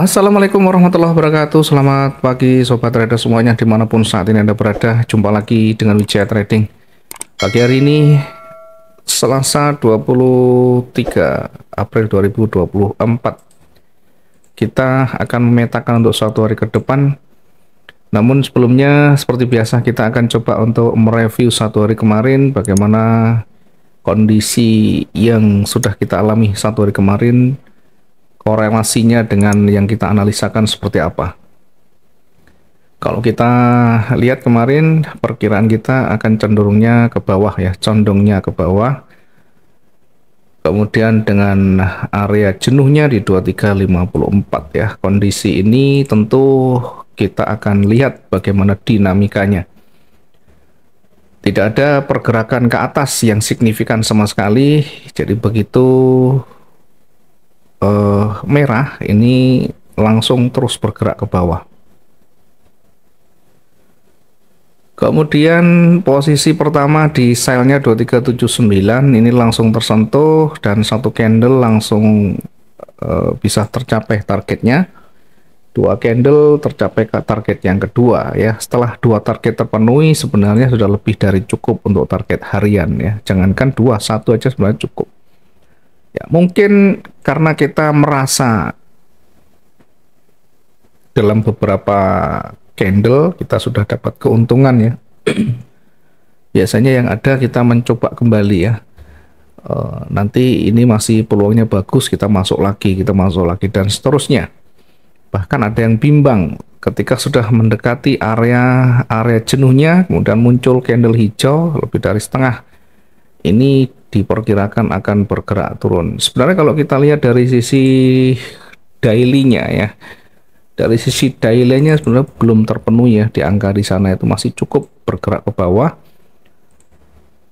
Assalamualaikum warahmatullahi wabarakatuh. Selamat pagi Sobat Trader semuanya dimanapun saat ini Anda berada. Jumpa lagi dengan Wijaya Trading. Pagi hari ini Selasa 23 April 2024. Kita akan memetakan untuk suatu hari ke depan. Namun sebelumnya seperti biasa kita akan coba untuk mereview satu hari kemarin, bagaimana kondisi yang sudah kita alami satu hari kemarin, korelasinya dengan yang kita analisakan seperti apa. Kalau kita lihat kemarin, perkiraan kita akan cenderungnya ke bawah ya, condongnya ke bawah. Kemudian dengan area jenuhnya di 2354 ya. Kondisi ini tentu kita akan lihat bagaimana dinamikanya. Tidak ada pergerakan ke atas yang signifikan sama sekali. Jadi begitu merah ini langsung terus bergerak ke bawah. Kemudian posisi pertama di sell-nya 2379 ini langsung tersentuh dan satu candle langsung bisa tercapai targetnya. Dua candle tercapai ke target yang kedua ya. Setelah dua target terpenuhi sebenarnya sudah lebih dari cukup untuk target harian ya. Jangankan dua, satu aja sebenarnya cukup. Ya, mungkin karena kita merasa dalam beberapa candle kita sudah dapat keuntungan ya. Biasanya yang ada kita mencoba kembali ya. Nanti ini masih peluangnya bagus, kita masuk lagi dan seterusnya. Bahkan ada yang bimbang ketika sudah mendekati area jenuhnya, kemudian muncul candle hijau lebih dari setengah. Ini diperkirakan akan bergerak turun. Sebenarnya kalau kita lihat dari sisi daily-nya ya, dari sisi daily-nya sebenarnya belum terpenuhi ya, di angka di sana itu masih cukup bergerak ke bawah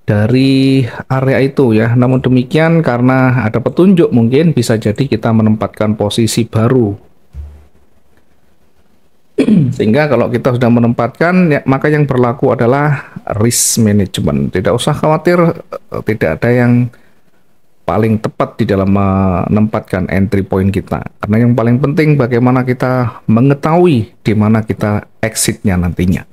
dari area itu ya. Namun demikian karena ada petunjuk mungkin bisa jadi kita menempatkan posisi baru. Sehingga kalau kita sudah menempatkan ya, maka yang berlaku adalah risk management. Tidak usah khawatir, tidak ada yang paling tepat di dalam menempatkan entry point kita. Karena yang paling penting bagaimana kita mengetahui di mana kita exitnya nantinya.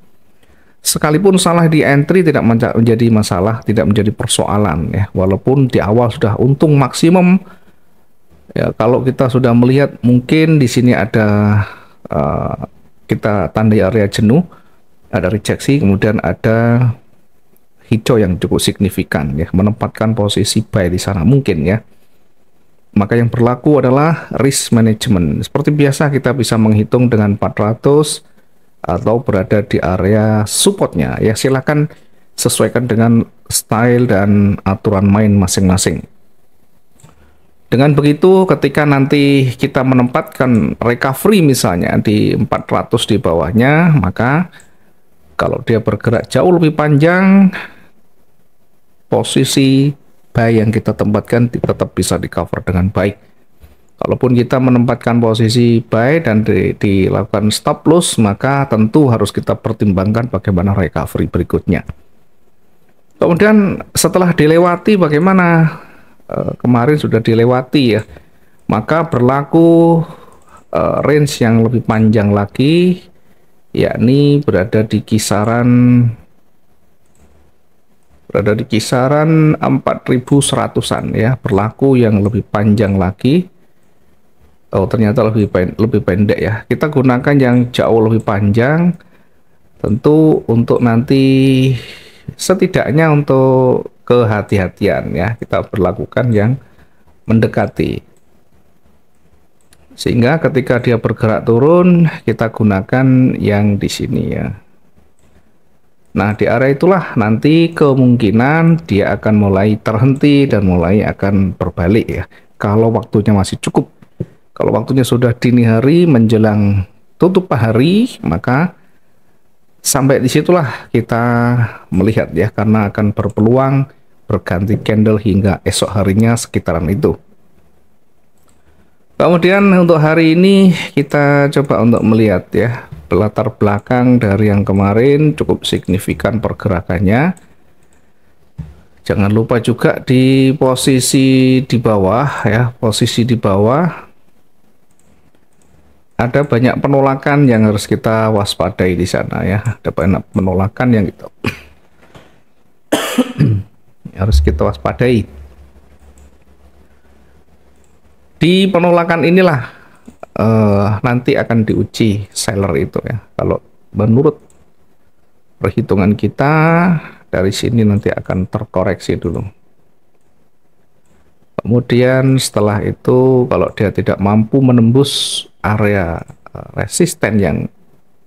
Sekalipun salah di entry tidak menjadi masalah, tidak menjadi persoalan ya. Walaupun di awal sudah untung maksimum ya, kalau kita sudah melihat mungkin di sini ada kita tandai area jenuh, ada rejeksi, kemudian ada hijau yang cukup signifikan ya, menempatkan posisi buy di sana mungkin ya. Maka yang berlaku adalah risk management. Seperti biasa kita bisa menghitung dengan 400 atau berada di area supportnya ya. Silakan sesuaikan dengan style dan aturan main masing-masing. Dengan begitu ketika nanti kita menempatkan recovery misalnya di 400 di bawahnya, maka kalau dia bergerak jauh lebih panjang, posisi buy yang kita tempatkan tetap bisa di cover dengan baik. Kalaupun kita menempatkan posisi buy dan dilakukan stop loss, maka tentu harus kita pertimbangkan bagaimana recovery berikutnya. Kemudian setelah dilewati bagaimana, kemarin sudah dilewati ya, maka berlaku range yang lebih panjang lagi, yakni berada di kisaran 4.100-an ya, berlaku yang lebih panjang lagi. Oh, ternyata lebih pendek ya. Kita gunakan yang jauh lebih panjang, tentu untuk nanti setidaknya untuk kehati-hatian ya, kita berlakukan yang mendekati. Sehingga ketika dia bergerak turun, kita gunakan yang di sini ya. Nah, di area itulah nanti kemungkinan dia akan mulai terhenti dan mulai akan berbalik ya. Kalau waktunya masih cukup. Kalau waktunya sudah dini hari menjelang tutup hari, maka sampai disitulah kita melihat ya, karena akan berpeluang berganti candle hingga esok harinya sekitaran itu. Kemudian untuk hari ini kita coba untuk melihat ya, latar belakang dari yang kemarin cukup signifikan pergerakannya. Jangan lupa juga di posisi di bawah ya, posisi di bawah ada banyak penolakan yang harus kita waspadai di sana ya. Ada banyak penolakan yang harus kita waspadai. Di penolakan inilah nanti akan diuji seller itu ya. Kalau menurut perhitungan kita dari sini nanti akan terkoreksi dulu. Kemudian setelah itu kalau dia tidak mampu menembus area resisten yang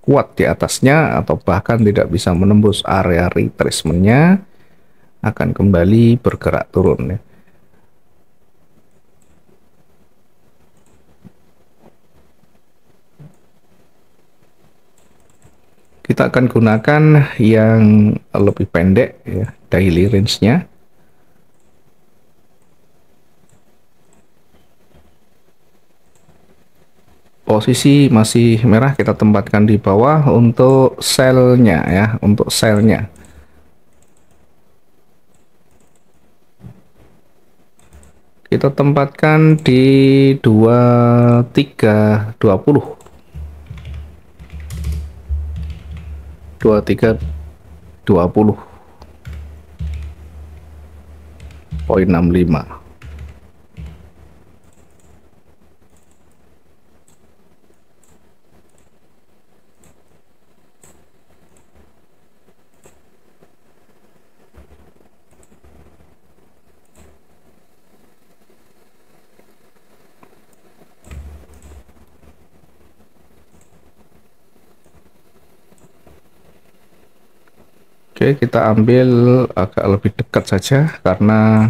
kuat di atasnya atau bahkan tidak bisa menembus area retracementnya, akan kembali bergerak turun ya. Kita akan gunakan yang lebih pendek ya, daily range-nya. Posisi masih merah kita tempatkan di bawah untuk sell-nya ya, untuk sell-nya. Kita tempatkan di 2320. 2320.65. Oke, kita ambil agak lebih dekat saja karena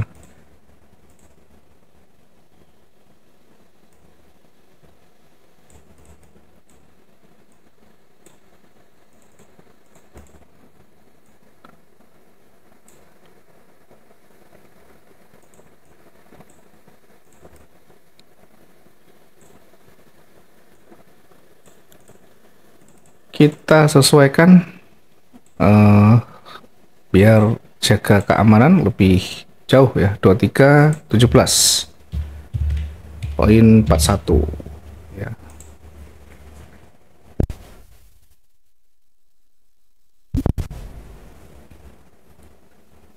kita sesuaikan biar jaga keamanan lebih jauh ya. 2317.41 ya.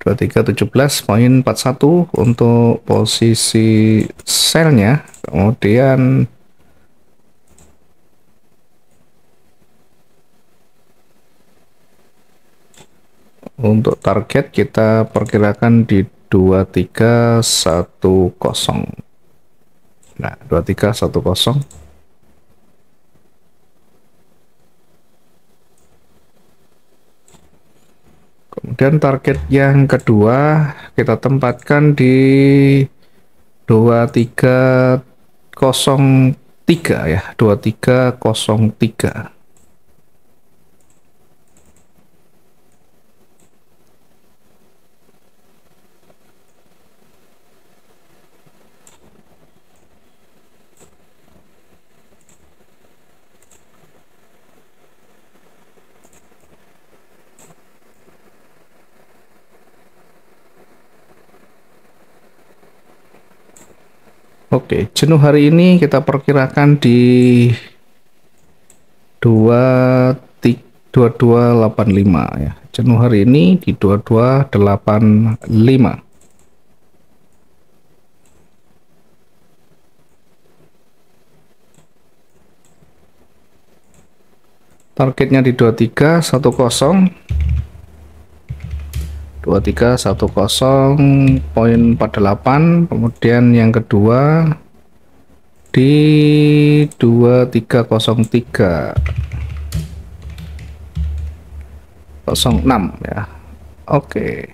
2317.41 untuk posisi selnya. Kemudian untuk target kita perkirakan di 2310. Nah, 2310. Kemudian target yang kedua kita tempatkan di 2303 ya, 2303. Oke, jenuh hari ini kita perkirakan di 2285 ya. Jenuh hari ini di 2285. Targetnya di 2310. 2310.48. Kemudian yang kedua di 2303.06 ya. Oke.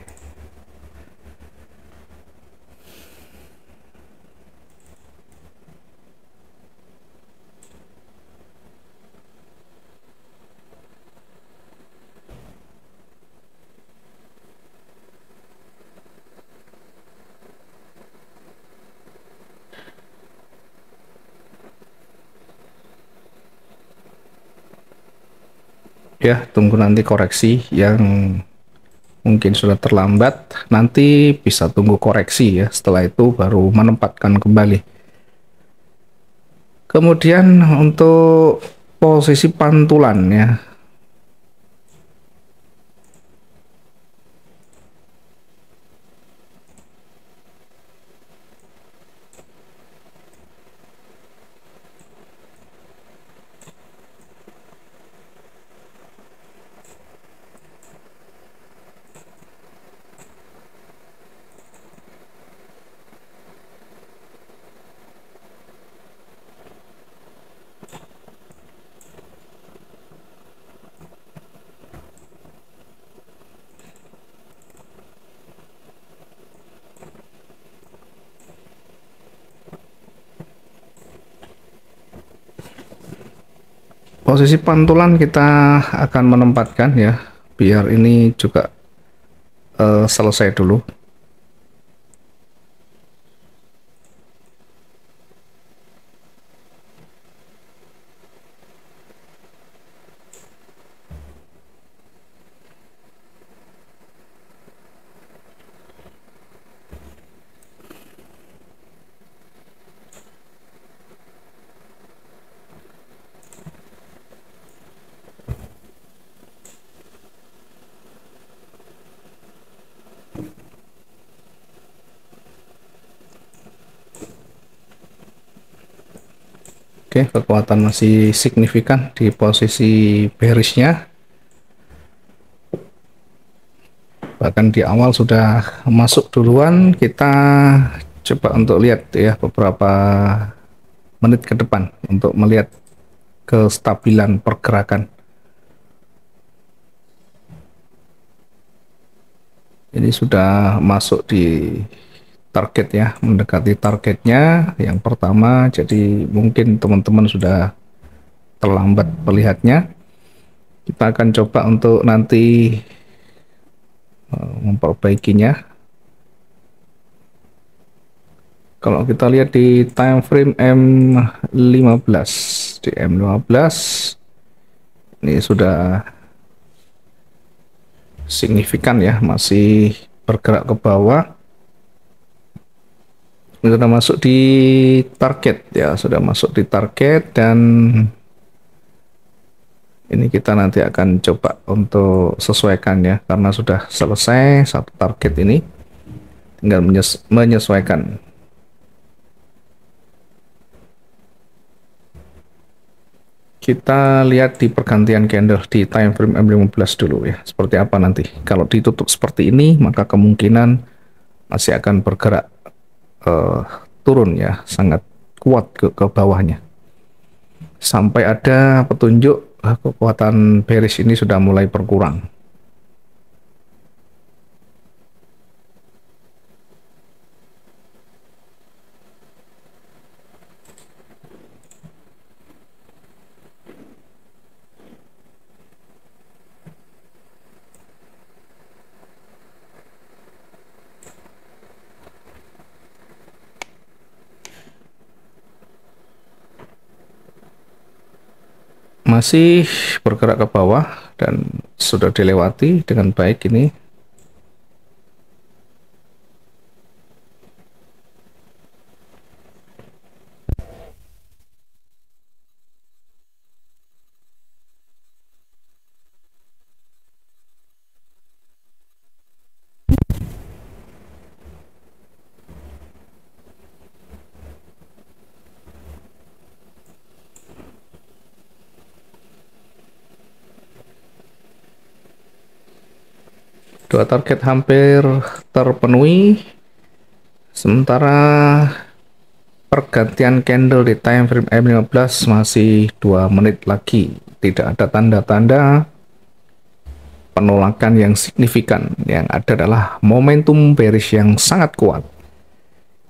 Ya, tunggu nanti koreksi yang mungkin sudah terlambat, nanti bisa tunggu koreksi ya. Setelah itu baru menempatkan kembali. Kemudian untuk posisi pantulan ya. Posisi pantulan kita akan menempatkan ya, biar ini juga selesai dulu. Oke, kekuatan masih signifikan di posisi bearishnya. Bahkan di awal sudah masuk duluan. Kita coba untuk lihat ya beberapa menit ke depan untuk melihat kestabilan pergerakan. Ini sudah masuk di target ya, mendekati targetnya yang pertama. Jadi mungkin teman-teman sudah terlambat melihatnya. Kita akan coba untuk nanti memperbaikinya. Kalau kita lihat di time frame M15, di M15 ini sudah signifikan ya, masih bergerak ke bawah. Ini sudah masuk di target ya, sudah masuk di target, dan ini kita nanti akan coba untuk sesuaikan ya, karena sudah selesai satu target ini, tinggal menyesuaikan. Kita lihat di pergantian candle di time frame M15 dulu ya, seperti apa nanti. Kalau ditutup seperti ini, maka kemungkinan masih akan bergerak turun ya, sangat kuat ke bawahnya. Sampai ada petunjuk kekuatan bearish ini sudah mulai berkurang. Masih bergerak ke bawah dan sudah dilewati dengan baik ini. Dua target hampir terpenuhi, sementara pergantian candle di time frame M15 masih 2 menit lagi. Tidak ada tanda-tanda penolakan yang signifikan. Yang ada adalah momentum bearish yang sangat kuat.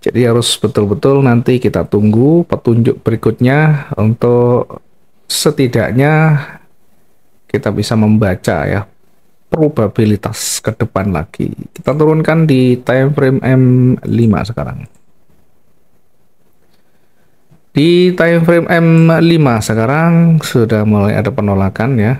Jadi harus betul-betul nanti kita tunggu petunjuk berikutnya untuk setidaknya kita bisa membaca ya probabilitas ke depan lagi. Kita turunkan di time frame M5 sekarang. Di time frame M5 sekarang sudah mulai ada penolakan ya.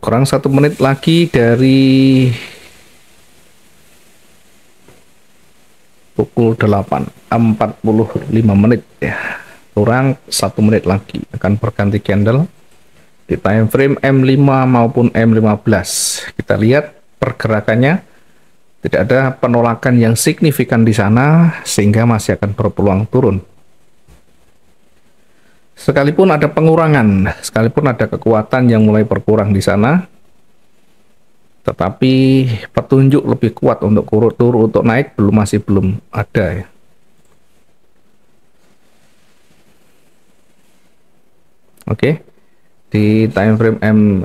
kurang 1 menit lagi dari pukul 8:45 ya, kurang 1 menit lagi akan berganti candle di time frame M5 maupun M15. Kita lihat pergerakannya, tidak ada penolakan yang signifikan di sana sehingga masih akan berpeluang turun. Sekalipun ada pengurangan, sekalipun ada kekuatan yang mulai berkurang di sana, tetapi petunjuk lebih kuat untuk turun untuk naik masih belum ada ya. Oke, di time frame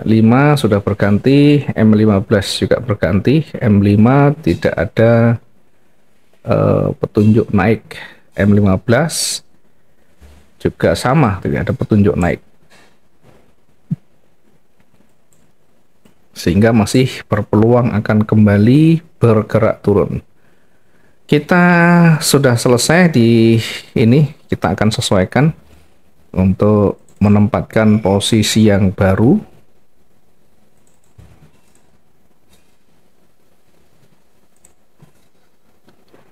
M5 sudah berganti, M15 juga berganti, M5 tidak ada petunjuk naik, M15 juga sama, tidak ada petunjuk naik, sehingga masih berpeluang akan kembali bergerak turun. Kita sudah selesai di ini, kita akan sesuaikan untuk menempatkan posisi yang baru.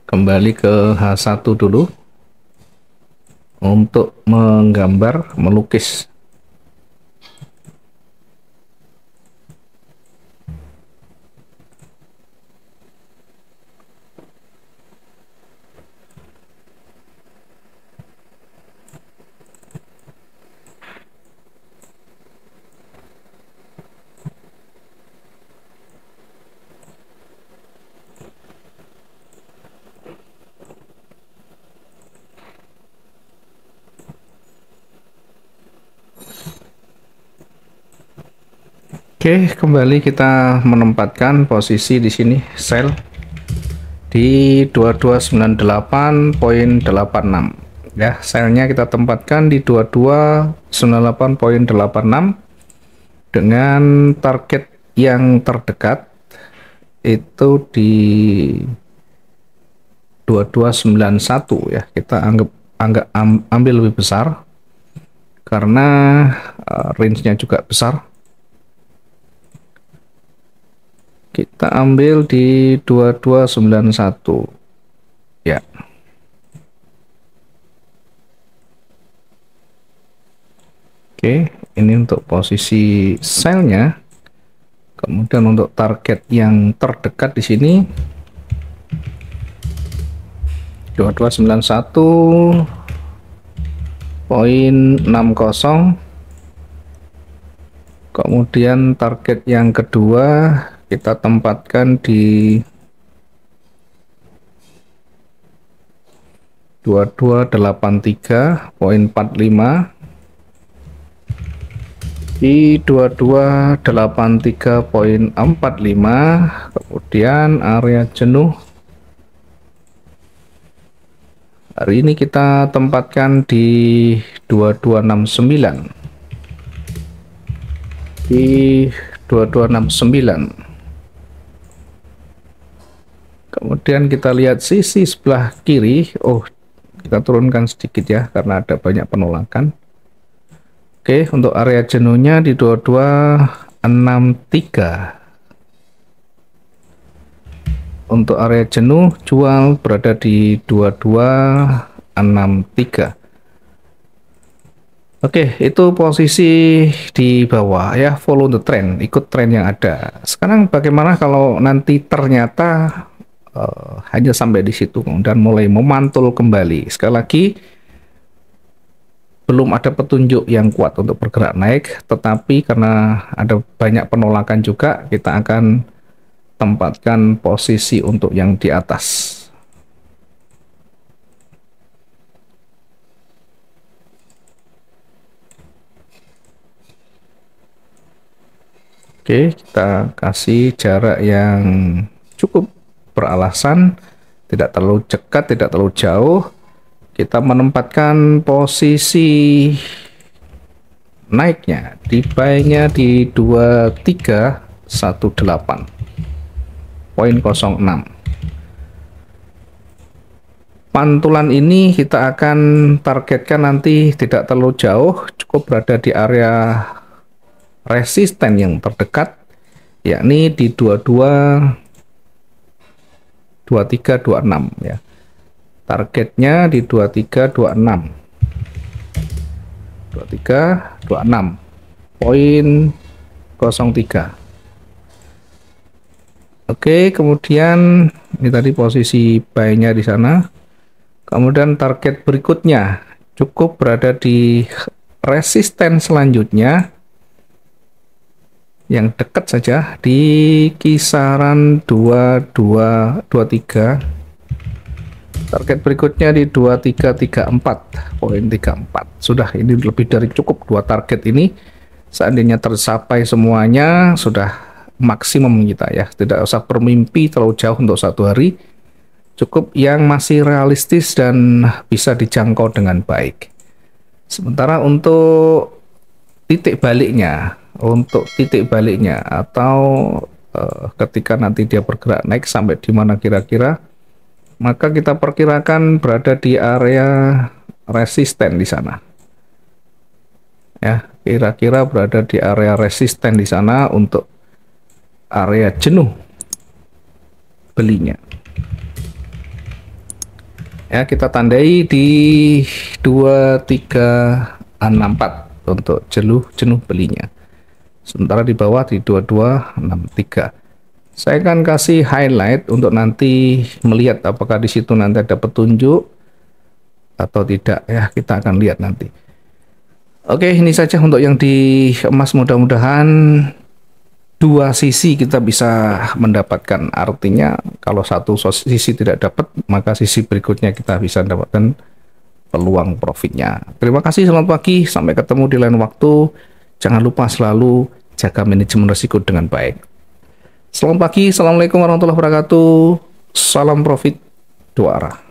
Kembali ke H1 dulu untuk menggambar, melukis. Oke, kembali kita menempatkan posisi di sini sell di 2298.86 ya. Selnya kita tempatkan di 2298.86 dengan target yang terdekat itu di 2291 ya. Kita ambil lebih besar karena range-nya juga besar. Kita ambil di 2291 ya. Oke, ini untuk posisi sell-nya. Kemudian untuk target yang terdekat di sini 2291.60. Kemudian target yang kedua kita tempatkan di 2283.45, di 2283.45. Kemudian area jenuh hari ini kita tempatkan di 2269, di 2269. Kemudian kita lihat sisi sebelah kiri, kita turunkan sedikit ya karena ada banyak penolakan. Oke, untuk area jenuhnya di 2263. Untuk area jenuh jual berada di 2263. Oke, itu posisi di bawah ya, follow the trend, ikut tren yang ada. Sekarang bagaimana kalau nanti ternyata hanya sampai di situ dan mulai memantul kembali? Sekali lagi, belum ada petunjuk yang kuat untuk bergerak naik, tetapi karena ada banyak penolakan juga, kita akan tempatkan posisi untuk yang di atas. Oke, kita kasih jarak yang cukup beralasan, tidak terlalu dekat, tidak terlalu jauh. Kita menempatkan posisi naiknya di buy-nya di 2318.06. Pantulan ini kita akan targetkan nanti tidak terlalu jauh, cukup berada di area resisten yang terdekat, yakni di 22, 23, 26 ya. Targetnya di 23, 26. 23, 26. Poin 03. Oke, kemudian ini tadi posisi buy-nya di sana. Kemudian target berikutnya cukup berada di resisten selanjutnya yang dekat saja di kisaran 2223. Target berikutnya di 2334, poin 34. Sudah, ini lebih dari cukup dua target ini. Seandainya tercapai semuanya sudah maksimum kita ya. Tidak usah bermimpi terlalu jauh untuk satu hari. Cukup yang masih realistis dan bisa dijangkau dengan baik. Sementara untuk titik baliknya atau ketika nanti dia bergerak naik sampai di mana kira-kira, maka kita perkirakan berada di area resisten di sana. Ya, kira-kira berada di area resisten di sana untuk area jenuh belinya. Ya, kita tandai di 2364 untuk jenuh belinya. Sementara di bawah di 2263. Saya akan kasih highlight untuk nanti melihat apakah di situ nanti ada petunjuk atau tidak ya, kita akan lihat nanti. Oke, ini saja untuk yang di emas, mudah-mudahan dua sisi kita bisa mendapatkan. Artinya kalau satu sisi tidak dapat, maka sisi berikutnya kita bisa mendapatkan peluang profitnya. Terima kasih, selamat pagi, sampai ketemu di lain waktu. Jangan lupa selalu jaga manajemen risiko dengan baik. Selamat pagi, assalamualaikum warahmatullahi wabarakatuh. Salam profit dua arah.